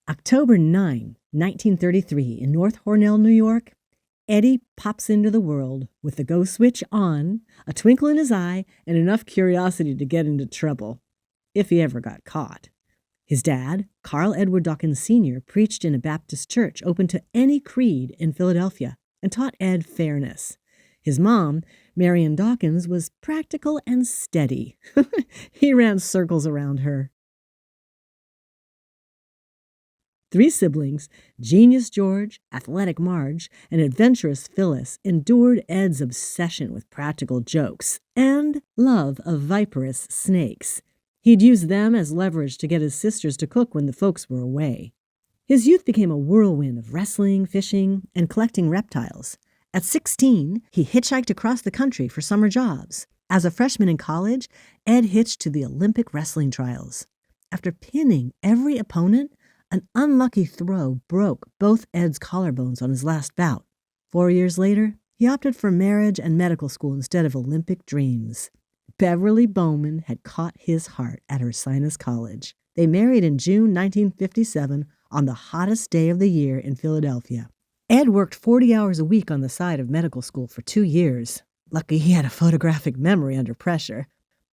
October 9, 1933, in North Hornell, New York, Eddie pops into the world with the go switch on, a twinkle in his eye, and enough curiosity to get into trouble, if he ever got caught. His dad, Carl Edward Dawkins Sr., preached in a Baptist church open to any creed in Philadelphia and taught Ed fairness. His mom, Marion Dawkins, was practical and steady. He ran circles around her. 3 siblings, Genius George, Athletic Marge, and Adventurous Phyllis, endured Ed's obsession with practical jokes and love of viperous snakes. He'd use them as leverage to get his sisters to cook when the folks were away. His youth became a whirlwind of wrestling, fishing, and collecting reptiles. At 16, he hitchhiked across the country for summer jobs. As a freshman in college, Ed hitched to the Olympic wrestling trials. After pinning every opponent, an unlucky throw broke both Ed's collarbones on his last bout. 4 years later, he opted for marriage and medical school instead of Olympic dreams. Beverly Bowman had caught his heart at her Sinus College. They married in June 1957 on the hottest day of the year in Philadelphia. Ed worked 40 hours a week on the side of medical school for 2 years. Lucky he had a photographic memory under pressure.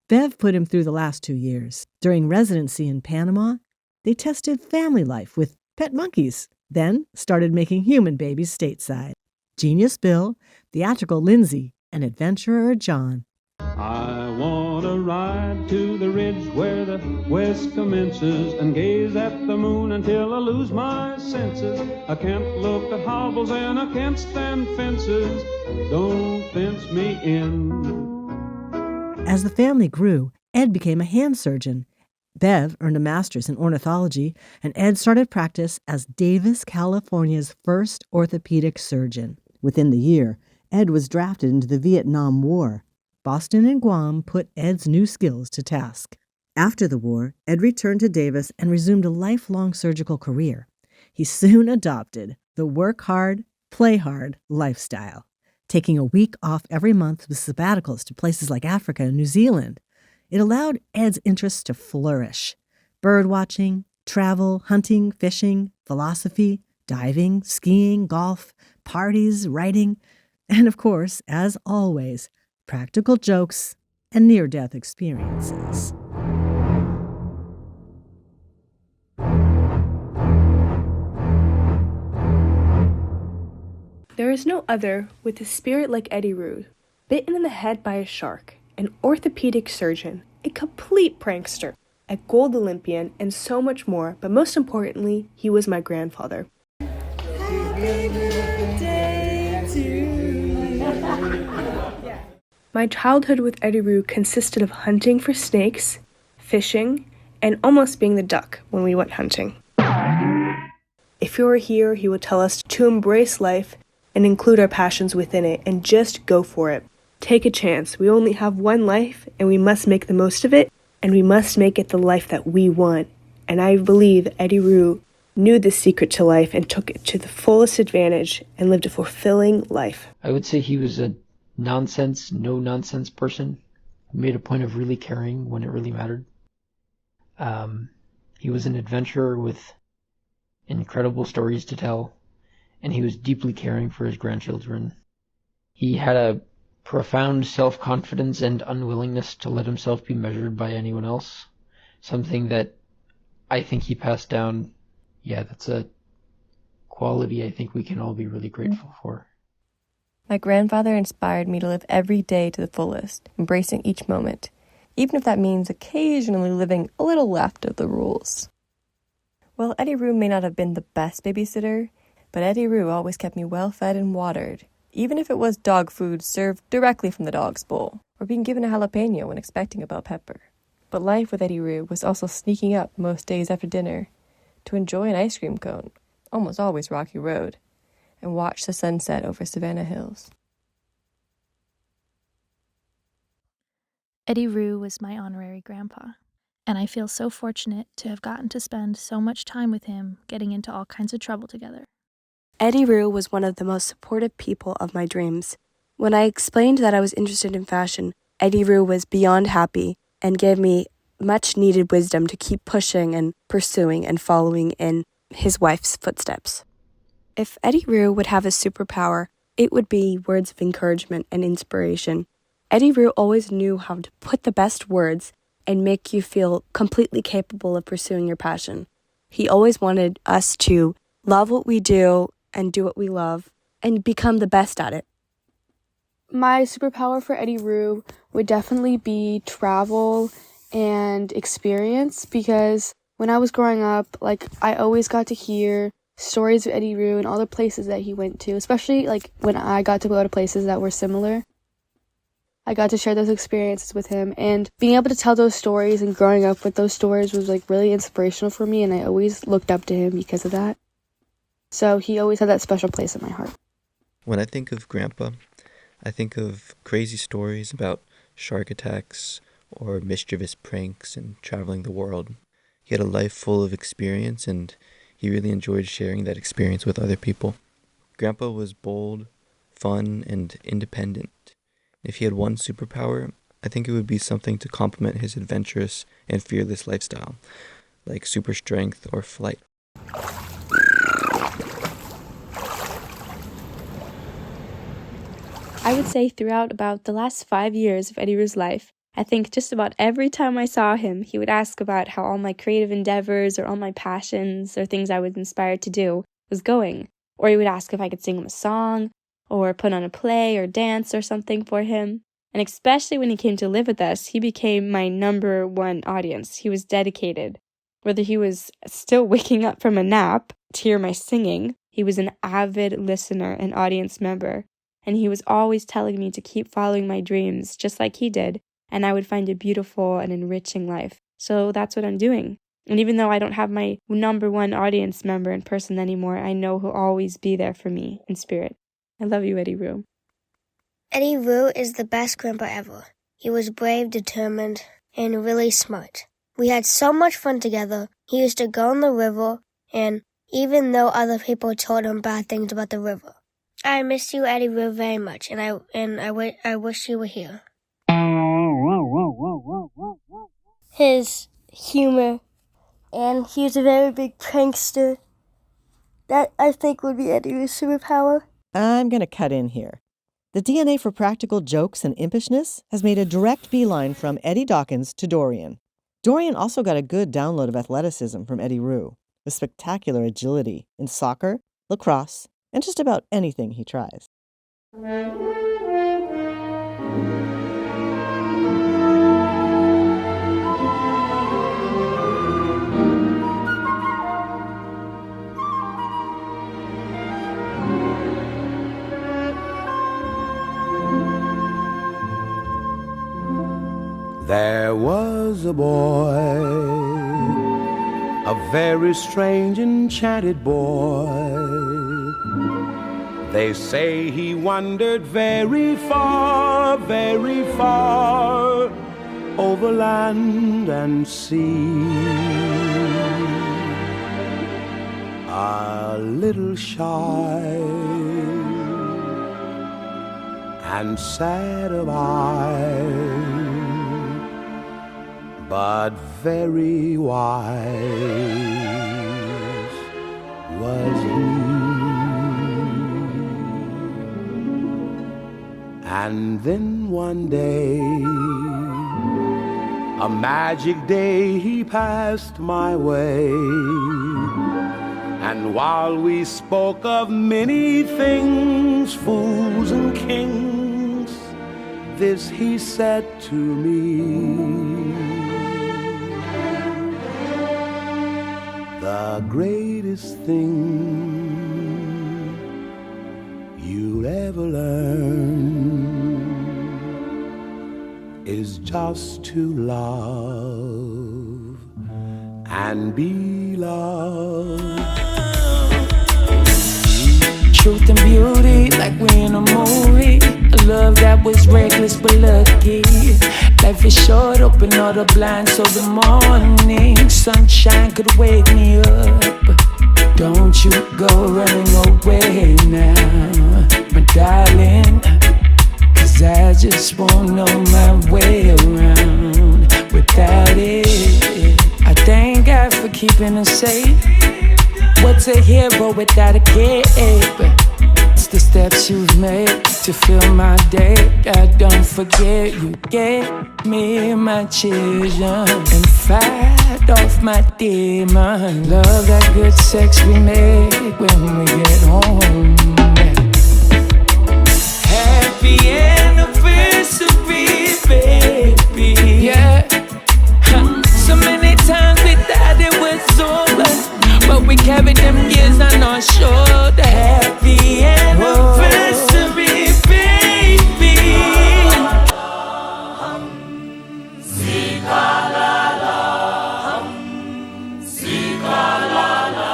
Bev put him through the last 2 years. During residency in Panama, they tested family life with pet monkeys, then started making human babies stateside. Genius Bill, theatrical Lindsay, and adventurer John. I want to ride to the ridge where the west commences and gaze at the moon until I lose my senses. I can't look at hobbles and I can't stand fences. Don't fence me in. As the family grew, Ed became a hand surgeon. Bev earned a master's in ornithology, and Ed started practice as Davis, California's first orthopedic surgeon. Within the year, Ed was drafted into the Vietnam War. Boston and Guam put Ed's new skills to task. After the war, Ed returned to Davis and resumed a lifelong surgical career. He soon adopted the work hard, play hard lifestyle, taking a week off every month with sabbaticals to places like Africa and New Zealand. It allowed Ed's interests to flourish. Bird watching, travel, hunting, fishing, philosophy, diving, skiing, golf, parties, writing, and of course, as always, practical jokes and near-death experiences. There is no other with a spirit like Eddie-roo, bitten in the head by a shark, an orthopedic surgeon, a complete prankster, a gold Olympian, and so much more, but most importantly, he was my grandfather. Happy birthday to you. My childhood with Eddie-roo consisted of hunting for snakes, fishing, and almost being the duck when we went hunting. If he were here, he would tell us to embrace life and include our passions within it and just go for it. Take a chance. We only have one life, and we must make the most of it, and we must make it the life that we want. And I believe Eddie-roo knew the secret to life and took it to the fullest advantage and lived a fulfilling life. I would say he was a no-nonsense person who made a point of really caring when it really mattered. He was an adventurer with incredible stories to tell, and he was deeply caring for his grandchildren. He had a profound self-confidence and unwillingness to let himself be measured by anyone else, something that I think he passed down. Yeah, that's a quality I think we can all be really grateful for. My grandfather inspired me to live every day to the fullest, embracing each moment, even if that means occasionally living a little left of the rules. Well, Eddie-roo may not have been the best babysitter, but Eddie-roo always kept me well fed and watered, even if it was dog food served directly from the dog's bowl, or being given a jalapeno when expecting a bell pepper. But life with Eddie-roo was also sneaking up most days after dinner to enjoy an ice cream cone, almost always Rocky Road, and watch the sunset over Savannah Hills. Eddie-roo was my honorary grandpa, and I feel so fortunate to have gotten to spend so much time with him getting into all kinds of trouble together. Eddie-roo was one of the most supportive people of my dreams. When I explained that I was interested in fashion, Eddie-roo was beyond happy and gave me much needed wisdom to keep pushing and pursuing and following in his wife's footsteps. If Eddie-roo would have a superpower, it would be words of encouragement and inspiration. Eddie-roo always knew how to put the best words and make you feel completely capable of pursuing your passion. He always wanted us to love what we do and do what we love and become the best at it. My superpower for Eddie-roo would definitely be travel and experience, because when I was growing up, I always got to hear stories of Eddie-roo and all the places that he went to, especially when I got to go to places that were similar. I got to share those experiences with him, and being able to tell those stories and growing up with those stories was really inspirational for me, and I always looked up to him because of that. So he always had that special place in my heart. When I think of Grandpa, I think of crazy stories about shark attacks or mischievous pranks and traveling the world. He had a life full of experience, and he really enjoyed sharing that experience with other people. Grandpa was bold, fun, and independent. If he had one superpower, I think it would be something to complement his adventurous and fearless lifestyle, like super strength or flight. I would say throughout about the last 5 years of Eddie-roo's life, I think just about every time I saw him, he would ask about how all my creative endeavors or all my passions or things I was inspired to do was going. Or he would ask if I could sing him a song, or put on a play or dance or something for him. And especially when he came to live with us, he became my number one audience. He was dedicated. Whether he was still waking up from a nap to hear my singing, he was an avid listener and audience member. And he was always telling me to keep following my dreams, just like he did, and I would find a beautiful and enriching life. So that's what I'm doing. And even though I don't have my number one audience member in person anymore, I know he'll always be there for me in spirit. I love you, Eddie-roo. Eddie-roo is the best grandpa ever. He was brave, determined, and really smart. We had so much fun together. He used to go in the river, and even though other people told him bad things about the river. I miss you, Eddie-roo, very much, and I wish you were here. His humor, and he was a very big prankster. That, I think, would be Eddie-roo's superpower. I'm going to cut in here. The DNA for practical jokes and impishness has made a direct beeline from Eddie Dawkins to Dorian. Dorian also got a good download of athleticism from Eddie-roo, with spectacular agility in soccer, lacrosse, and just about anything he tries. There was a boy, a very strange, enchanted boy. They say he wandered very far, over land and sea. A little shy and sad of eye, but very wise was he. And then one day, a magic day, he passed my way. And while we spoke of many things, fools and kings, this he said to me: the greatest thing you'll ever learn is just to love and be loved. Truth and beauty, like we're in a movie. A love that was reckless but lucky. Life is short, open all the blinds so the morning sunshine could wake me up. Don't you go running away now, my darling, 'cause I just won't know my way around without it. I thank God for keeping us safe. was a hero without a cape. It's the steps you've made to fill my day. God, don't forget you gave me my children and fight off my demon. Love that good sex we make when we get home. Happy anniversary, baby. Yeah. So many times we thought it was over, but we carried them years on our shoulder. Happy anniversary, baby. Sika-la-la, sika-la-la,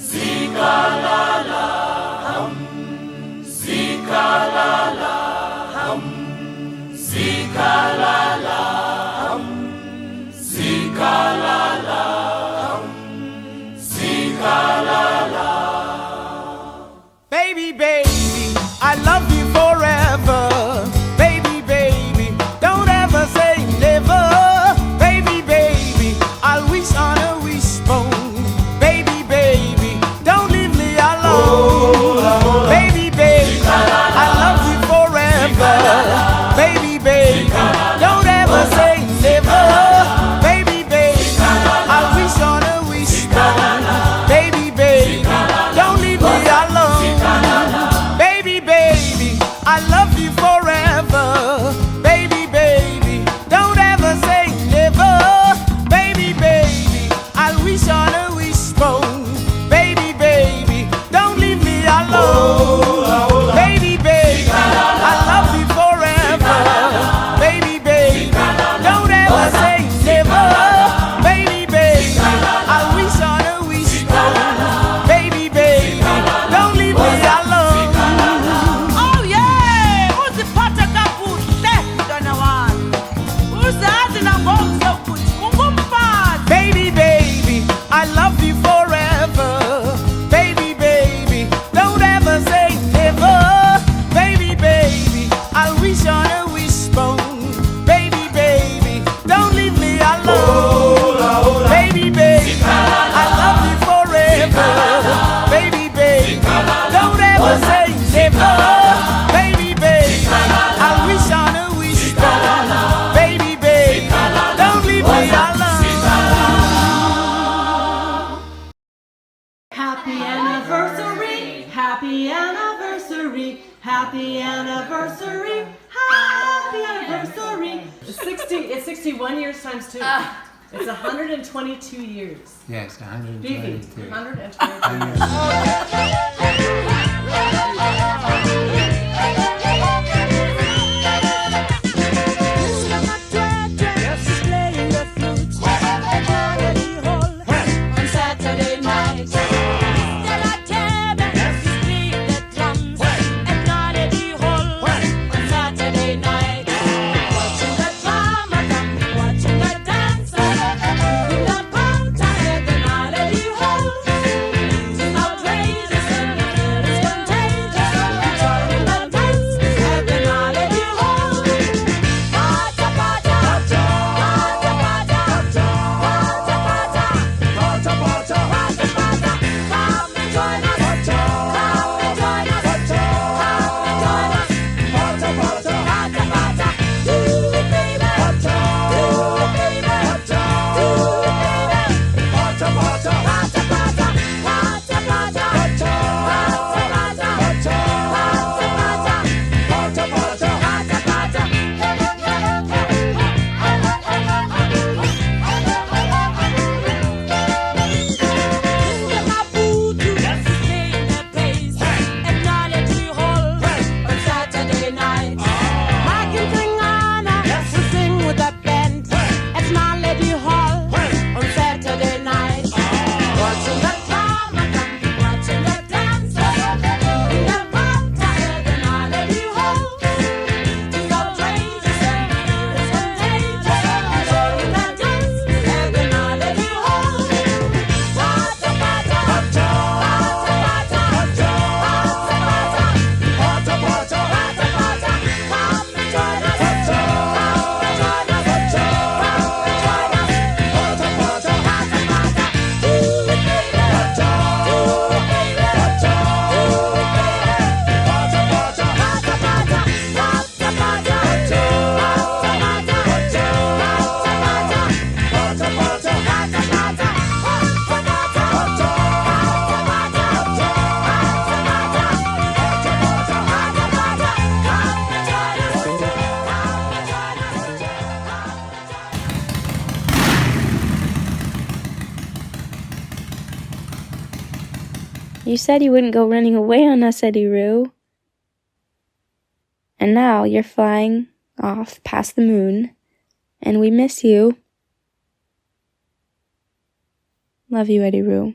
sika-la-la, sika-la-la, sika-la-la, sika-la-la, sika-la-la. Baby, baby, I love you forever. Baby, baby, don't ever say never. Baby, baby, I'll wish on a wishbone. Baby, baby, don't leave me alone. Baby, baby, I love you forever. Baby, baby, don't ever say never. Baby, baby, I'll wish on a wishbone. Baby, baby, don't leave me alone. Baby, baby, I love you forever. Baby, baby, don't ever say never. Baby, baby, I'll wish on a wishbone. Baby, baby, don't leave me alone. Baby, baby, I love you forever. Baby, baby, don't ever say never. Baby, baby, I'll wish on a wishbone. Baby, baby, don't leave me alone. Oh yeah, who's the potter that put that on a one? Who's the other na bomb so put Baby, baby, I love you forever. Baby, baby, don't ever say never. Baby, baby, I'll wish on a wishbone. Baby, baby, don't leave me alone. Baby, baby, I love you forever. Baby, baby, don't ever say never. Baby, baby, I'll wish on a wishbone. Baby, baby, don't leave me alone. Happy anniversary, happy anniversary, happy anniversary, happy anniversary. It's 61 years times 2. It's 122 years. Yes, 122. Vivi, 122 years. on Saturday night. On Saturday night. Watching the drama, watching the dance. In the pump, tired and melody hall. Sing outrageous and You said you wouldn't go running away on us, Eddie-roo. And now you're flying off past the moon, and we miss you. Love you, Eddie-roo.